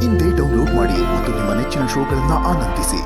ಇಂದೇ ಡೌನ್ಲೋಡ್ ಮಾಡಿ ಮತ್ತು ನಿಮ್ಮ ನೆಚ್ಚಿನ ಶೋಗಳನ್ನು ಆನಂದಿಸಿ.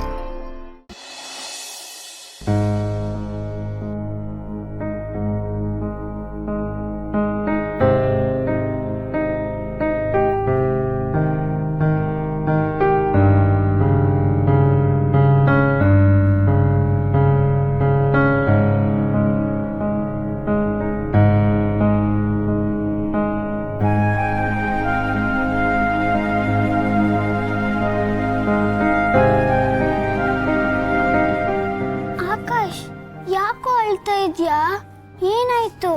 ಏನಾಯ್ತು?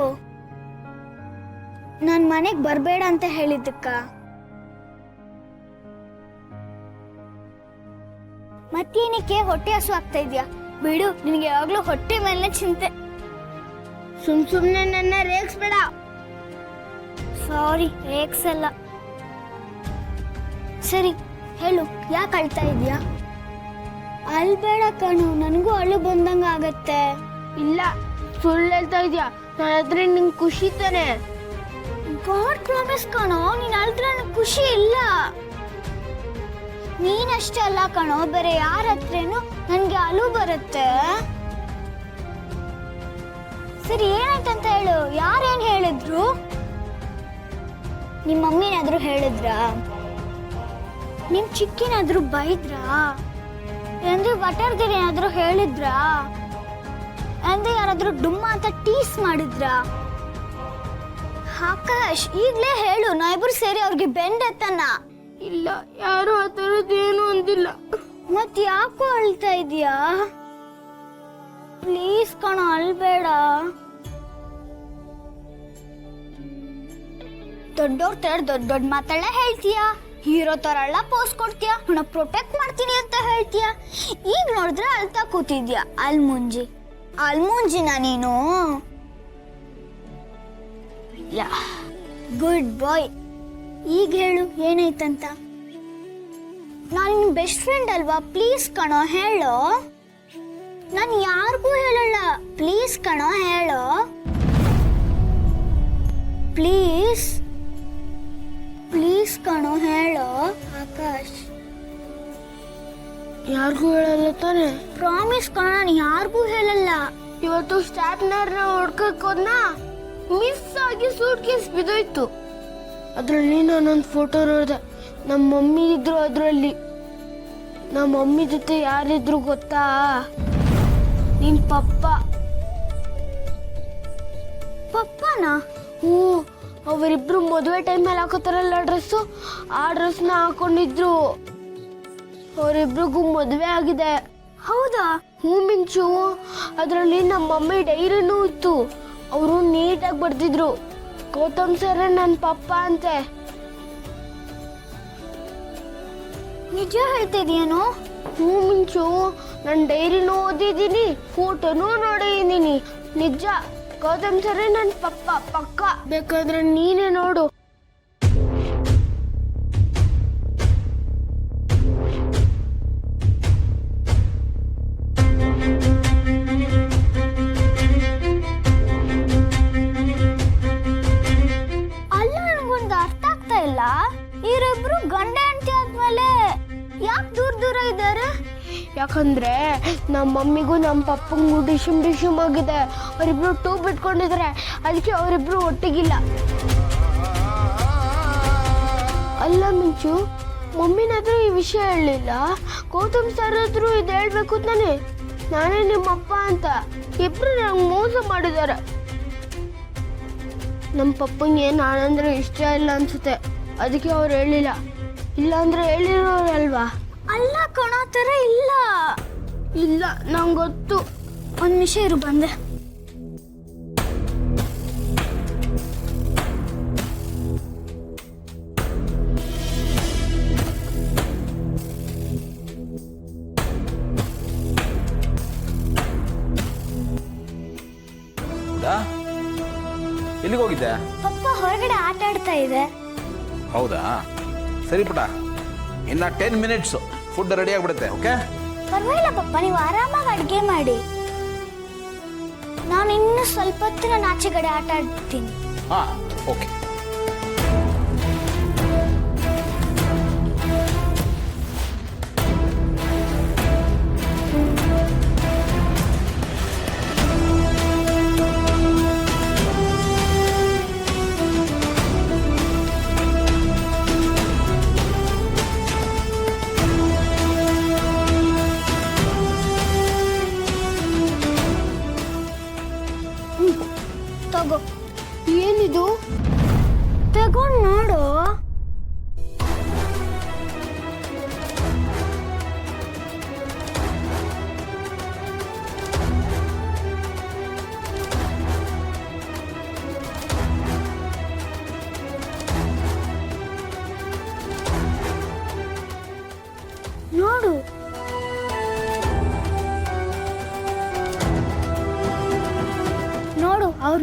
ನನ್ ಮನೆಗ್ ಬರ್ಬೇಡ ಅಂತ ಹೇಳಿದ್ದಕ್ಕ ಮತ್ತೇನಕ್ಕೆ ಹೊಟ್ಟೆ ಹಸು ಆಗ್ತಾ ಇದ್ಯಾ? ಬಿಡು, ನಿನಗೆ ಯಾವಾಗ್ಲೂ ಹೊಟ್ಟೆ ಮೇಲೆ ಚಿಂತೆ. ಸುಮ್ನೆ ನನ್ನ ರೇಗ್ಸ್ಬೇಡ. ಸಾರಿ, ರೇಗ್ಸಲ್ಲ. ಸರಿ ಹೇಳು, ಯಾಕೆ ಅಳ್ತಾ ಇದ್ಯಾ? ಅಳ್ಬೇಡ ಕಣು, ನನಗೂ ಅಳು ಬಂದಂಗ ಆಗತ್ತೆ. ಇಲ್ಲ, ಸುಳ್ಳು ಹೇಳ್ತಾ ಇದ್ಯಾ? ನನ್ನ ಹತ್ರ ನಿಂಗೆ ಖುಷಿ ತಾನೆ? ಗಾಡ್ ಪ್ರಾಮಿಸ್ ಕಣೋ, ನೀನ್ ಅಳ್ದ್ರೆ ನನಗೆ ಖುಷಿ ಇಲ್ಲ. ನೀನಷ್ಟೇ ಅಲ್ಲ ಕಣೋ, ಬೇರೆ ಯಾರ ಹತ್ರನೂ ನನ್ಗೆ ಅಳು ಬರುತ್ತೆ. ಸರಿ, ಏನಾಯ್ತಂತ ಹೇಳು. ಯಾರೇನ್ ಹೇಳಿದ್ರು? ನಿಮ್ಮ ಮಮ್ಮಿನಾದ್ರೂ ಹೇಳಿದ್ರಾ? ನಿಮ್ ಚಿಕ್ಕಿನಾದ್ರೂ ಬೈದ್ರಾ? ಅಂದ್ರೆ ಬಟರ್ದಿರಿ ಏನಾದ್ರೂ ಹೇಳಿದ್ರಾ? ಅಂದ್ರೆ ಯಾರಾದ್ರೂ ಡುಮ್ಮ ಅಂತ ಟೀಸ್ ಮಾಡಿದ್ರ? ಆಕಾಶ್, ಈಗ್ಲೇ ಹೇಳು, ನಾವಿಬ್ರು ಸೇರಿ ಅವ್ರಿಗೆ ಬೆಂಡೆತ್ತನ. ಇಲ್ಲ, ಯಾರು ಆ ಥರದ್ದೇನು ಅಂದಿಲ್ಲ. ಮತ್ ಯಾಕೋ ಅಳ್ತಾ ಇದೀಯಾ? ಪ್ಲೀಸ್ ಕಣೋ, ಅಳ್ಬೇಡ. ದೊಡ್ಡವ್ರ ತರ ದೊಡ್ಡ ಮಾತೆಲ್ಲ ಹೇಳ್ತೀಯಾ, ಹೀರೋ ತರ ಎಲ್ಲ ಪೋಸ್ ಕೊಡ್ತೀಯಾ, ಅವನ ಪ್ರೊಟೆಕ್ಟ್ ಮಾಡ್ತೀನಿ ಅಂತ ಹೇಳ್ತೀಯಾ. ಈಗ ನೋಡಿದ್ರೆ ಅಳ್ತಾ ಕೂತಿದ್ಯಾ. ಅಲ್ಮುಂಜಿನ ನೀನು? ಗುಡ್ ಬಾಯ್. ಈಗ ಹೇಳು, ಏನಾಯ್ತಂತ? ನಾನು ನಿನ್ ಬೆಸ್ಟ್ ಫ್ರೆಂಡ್ ಅಲ್ವಾ? ಪ್ಲೀಸ್ ಕಣೋ ಹೇಳೋ. ನಾನು ಯಾರಿಗೂ ಹೇಳಲ್ಲ. ಪ್ಲೀಸ್ ಕಣೋ ಹೇಳೋ. ಪ್ಲೀಸ್ ಪ್ಲೀಸ್ ಕಣೋ ಹೇಳೋ. ಆಕಾಶ್, ಯಾರಿಗೂ ಹೇಳಲ್ಲ ತಾನೆ? ಪ್ರಾಮಿಸ್ ಕಣೋ, ನಾನು ಯಾರಿಗೂ ಹೇಳಲ್ಲ. ಇವತ್ತು ಸ್ಟಾರ್ಟ್ನರ್ನ ಹೊಡ್ಕಕ್ ಹೋದ್ನಾ, ಮಿಸ್ ಆಗಿ ಸೂಟ್ ಕೇಸ್ ಬಿದ್ದೋಯ್ತು. ಅದ್ರಲ್ಲಿ ನಾನೊಂದು ಫೋಟೋ ನೋಡಿದೆ. ನಮ್ಮ ಮಮ್ಮಿ ಇದ್ರು ಅದ್ರಲ್ಲಿ. ನಮ್ಮ ಮಮ್ಮಿ ಜೊತೆ ಯಾರಿದ್ರು ಗೊತ್ತಾ? ನಿನ್ ಪಪ್ಪ. ಪಪ್ಪನಾ? ಹ್ಞೂ, ಅವರಿಬ್ರು ಮದುವೆ ಟೈಮಲ್ಲಿ ಹಾಕೋತಾರಲ್ಲ ಡ್ರೆಸ್ಸು, ಆ ಡ್ರೆಸ್ನ ಹಾಕೊಂಡಿದ್ರು. ಅವರಿಬ್ರಿಗೂ ಮದುವೆ ಆಗಿದೆ. ಹೌದಾ? ಹ್ಞೂ ಮಿಂಚು, ಅದರಲ್ಲಿ ನಮ್ಮ ಮಮ್ಮಿ ಡೈರಿನೂ ಇತ್ತು. ಅವರು ನೀಟಾಗಿ ಬರ್ದಿದ್ರು, ಗೌತಮ್ ಸರ್ ನನ್ನ ಪಪ್ಪ ಅಂತೆ. ನಿಜ ಹೇಳ್ತಿದ್ಯೇನೋ? ಹ್ಞೂ ಮಿಂಚು, ನನ್ನ ಡೈರಿನೂ ಓದಿದ್ದೀನಿ, ಫೋಟೋನೂ ನೋಡಿದ್ದೀನಿ. ನಿಜ, ಗೌತಮ್ ಸರ್ ನನ್ನ ಪಪ್ಪ ಪಕ್ಕ. ಬೇಕಾದ್ರೆ ನೀನೇ ನೋಡು. ಇವರಿಬ್ರು ಗಂಡ ಹೆಂಡತಿ ಆದ್ಮೇಲೆ ಯಾಕೆ ದೂರ ಇದ್ದಾರೆ? ಯಾಕಂದ್ರೆ ನಮ್ಮ ಮಮ್ಮಿಗೂ ನಮ್ಮ ಪಪ್ಪಂಗೂ ಡಿಶಮ್ ಆಗಿದೆ. ಅವರಿಬ್ರು ಟೂಬ್ ಇಟ್ಕೊಂಡಿದ್ದಾರೆ, ಅದಕ್ಕೆ ಅವರಿಬ್ರು ಒಟ್ಟಿಗಿಲ್ಲ. ಅಲ್ಲ ಮಿಂಚು, ಮಮ್ಮಿನಾದ್ರೂ ಈ ವಿಷಯ ಹೇಳಲಿಲ್ಲ, ಗೌತಮ್ ಸರ್ ಆದ್ರೂ ಇದು ಹೇಳ್ಬೇಕು ತಾನೆ, ನಾನೇ ನಿಮ್ಮಪ್ಪ ಅಂತ. ಇಬ್ರು ನಂಗೆ ಮೋಸ ಮಾಡಿದ್ದಾರೆ. ನಮ್ಮ ಪಪ್ಪಂಗೆ ನಾನಂದ್ರೆ ಇಷ್ಟ ಇಲ್ಲ ಅನ್ಸುತ್ತೆ, ಅದಕ್ಕೆ ಅವ್ರು ಹೇಳಿಲ್ಲ. ಇಲ್ಲಾಂದ್ರೆ ಹೇಳಿರೋರಲ್ವಾ? ಅಲ್ಲ ಕಣೋ, ಥರ ಇಲ್ಲ. ಇಲ್ಲ, ನಂಗೆ ಗೊತ್ತು. ಒಂದು ನಿಮಿಷ ಇರು, ಬಂದೆ. ಎಲ್ಲಿಗೆ ಹೋಗಿದ್ದೆ? ಪಪ್ಪ ಹೊರಗಡೆ ಆಟ ಆಡ್ತಾ ಇದೆ. ಹೌದಾ, ಸರಿ ಪುಟ, ಇನ್ನ 10 ಮಿನಿಟ್ಸ್ ಫುಡ್ ರೆಡಿ ಆಗಿಬಿಡುತ್ತೆ. ಓಕೆ, ಪರವಾಗಿಲ್ಲ ಪಪ್ಪ, ನೀವು ಆರಾಮಾಗಿ ಅಡುಗೆ ಮಾಡಿ. ನಾನು ಇನ್ನು ಸ್ವಲ್ಪ ಹೊತ್ತು ನಾನು ಆಚೆಗಡೆ ಆಟ ಆಡ್ತೀನಿ. ಹಾಂ, ಓಕೆ.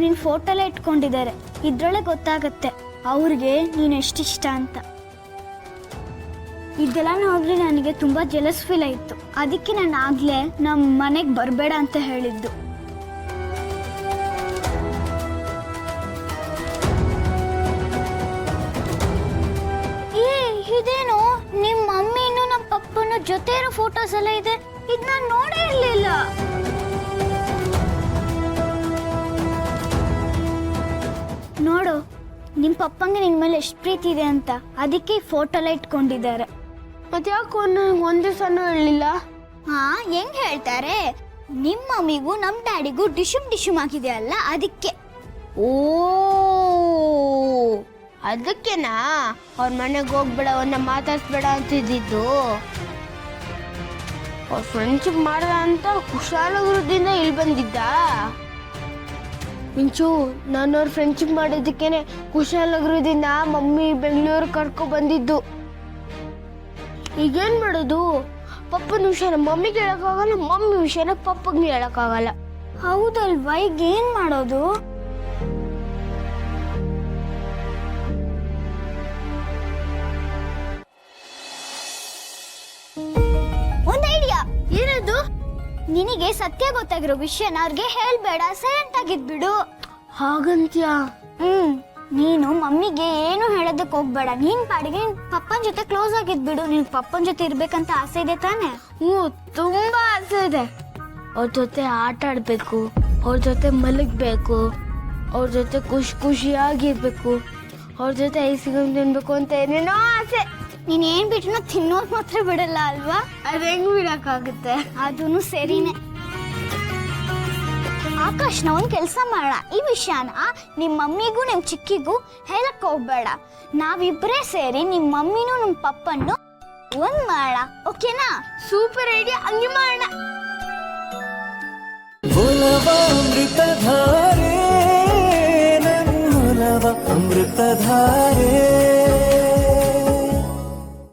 ನಿನ್ನ ಫೋಟೋಲೇ ಇಟ್ಕೊಂಡಿದ್ದಾರೆ. ಇದ್ರೊಳಗೆ ಗೊತ್ತಾಗತ್ತೆ ಅವ್ರಿಗೆ ನೀನು ಎಷ್ಟಿಷ್ಟ ಅಂತ. ಇದೆಲ್ಲ ನೋಡ್ರಿ ನನಗೆ ತುಂಬ ಜೆಲಸ್ ಫೀಲ್ ಆಯಿತು. ಅದಕ್ಕೆ ನಾನು ಆಗಲೇ ನಮ್ಮ ಮನೆಗೆ ಬರಬೇಡ ಅಂತ ಹೇಳಿದ್ದು. ಇದೇನು ನಿಮ್ಮ ಮಮ್ಮಿನೂ ನಮ್ಮ ಪಪ್ಪನ ಜೊತೆ ಇರೋ ಫೋಟೋಸ್ ಎಲ್ಲ ಇದೆ. ಇದು ನಾನು ನೋಡೇ ಇರಲಿಲ್ಲ. ನೋಡು ನಿಮ್ಮ ಪಪ್ಪಂಗೆ ನಿನ್ನ ಮೇಲೆ ಎಷ್ಟು ಪ್ರೀತಿ ಇದೆ ಅಂತ, ಅದಕ್ಕೆ ಈ ಫೋಟೋ ಎಲ್ಲ ಇಟ್ಕೊಂಡಿದ್ದಾರೆ. ಮತ್ತೆ ಯಾಕೆ ನನಗೆ ಒಂದೇ ಸಣ್ಣ ಹೇಳಲಿಲ್ಲ? ಹಾ, ಹೆಂಗ್ ಹೇಳ್ತಾರೆ? ನಿಮ್ಮ ಮಮ್ಮಿಗೂ ನಮ್ಮ ಡ್ಯಾಡಿಗೂ ಡಿಶುಮ್ ಆಗಿದೆ ಅಲ್ಲ, ಅದಕ್ಕೆ. ಓ, ಅದಕ್ಕೆನಾ ಅವ್ರ ಮನೆಗೆ ಹೋಗ್ಬೇಡ, ಅವನ್ನ ಮಾತಾಡ್ಸ್ಬೇಡ ಅಂತಿದ್ದಿದ್ದು. ಅವ್ರ ಫ್ರೆಂಡ್ಶಿಪ್ ಮಾಡದ ಅಂತ ಕುಶಾಲಗುರದಿಂದ ಇಲ್ಲಿ ಬಂದಿದ್ದ. ಮಿಂಚು, ನಾನು ಅವ್ರ ಫ್ರೆಂಡ್ಶಿಪ್ ಮಾಡೋದಕ್ಕೇನೆ ಕುಶಾಲಗುರದಿಂದ ಮಮ್ಮಿ ಬೆಂಗಳೂರು ಕರ್ಕೊ ಬಂದಿದ್ದು. ಈಗೇನ್ ಮಾಡೋದು? ಪಪ್ಪನ ವಿಷಯನ ಮಮ್ಮಿಗೆ ಹೇಳಕ್ಕಾಗಲ್ಲ, ಮಮ್ಮಿ ವಿಷಯನ ಪಪ್ಪಗೆ ಹೇಳಕ್ಕಾಗಲ್ಲ. ಹೌದಲ್ವಾ? ಈಗ ಏನ್ ಮಾಡೋದು? ಒಂದ್ ಐಡಿಯಾ. ಏನದು? ನಿನಗೆ ಸತ್ಯ ಗೊತ್ತಾಗಿರೋ ವಿಷಯನ ಅವ್ರಿಗೆ ಹೇಳ್ಬೇಡ, ಸೈಲೆಂಟ್ ಆಗಿದ್ಬಿಡು. ಹಾಗಂತ್ಯಾ? ನೀನು ಮಮ್ಮಿಗೆ ಏನು ಹೇಳೋದಕ್ಕೆ ಹೋಗ್ಬೇಡ. ನೀನ್ ಪಾಡಿಗೆ ಪಪ್ಪನ ಜೊತೆ ಕ್ಲೋಸ್ ಆಗಿದ್ಬಿಡು. ನಿನ್ ಪಪ್ಪನ ಜೊತೆ ಇರ್ಬೇಕಂತ ಆಸೆ ಇದೆ ತಾನೆ? ತುಂಬಾ ಆಸೆ ಇದೆ. ಅವ್ರ ಜೊತೆ ಆಟ ಆಡ್ಬೇಕು, ಅವ್ರ ಜೊತೆ ಮಲಗ್ಬೇಕು, ಅವ್ರ ಜೊತೆ ಖುಷಿಯಾಗಿರ್ಬೇಕು, ಅವ್ರ ಜೊತೆ ಐಸ್ಕ್ರೀಮ್ ತಿನ್ಬೇಕು ಅಂತ ಏನೇನೋ ಆಸೆ. ನೀನ್ ಏನ್ ಬಿಟ್ರು ತಿನ್ನೋದ್ ಮಾತ್ರ ಬಿಡಲ್ಲ ಅಲ್ವಾ? ಅದ್ ಹೆಂಗ್ ಬಿಡಕ್ಕಾಗುತ್ತೆ? ಅದೂನು ಸರಿನೇ. ಆಕಾಶ್, ಒಂದ್ ಕೆಲ್ಸ ಮಾಡೋಣ. ಈ ವಿಷಯನ ನಿಮ್ ಮಮ್ಮಿಗೂ ನಿಮ್ ಚಿಕ್ಕಿಗೂ ಹೇಳಕ್ ಹೋಗ್ಬೇಡ. ನಾವಿಬ್ರೇ ಸೇರಿ ನಿಮ್ ಮಮ್ಮಿನೂ ನಿಮ್ ಪಪ್ಪನ್ನು ಒಂದ್ ಮಾಡೋಣ, ಓಕೆನಾ? ಸೂಪರ್ ಐಡಿಯಾ, ಹಂಗೆ ಮಾಡೋಣ. ಅಮೃತಧಾರೆ ನನ್ನೊಲವ ಅಮೃತಧಾರೆ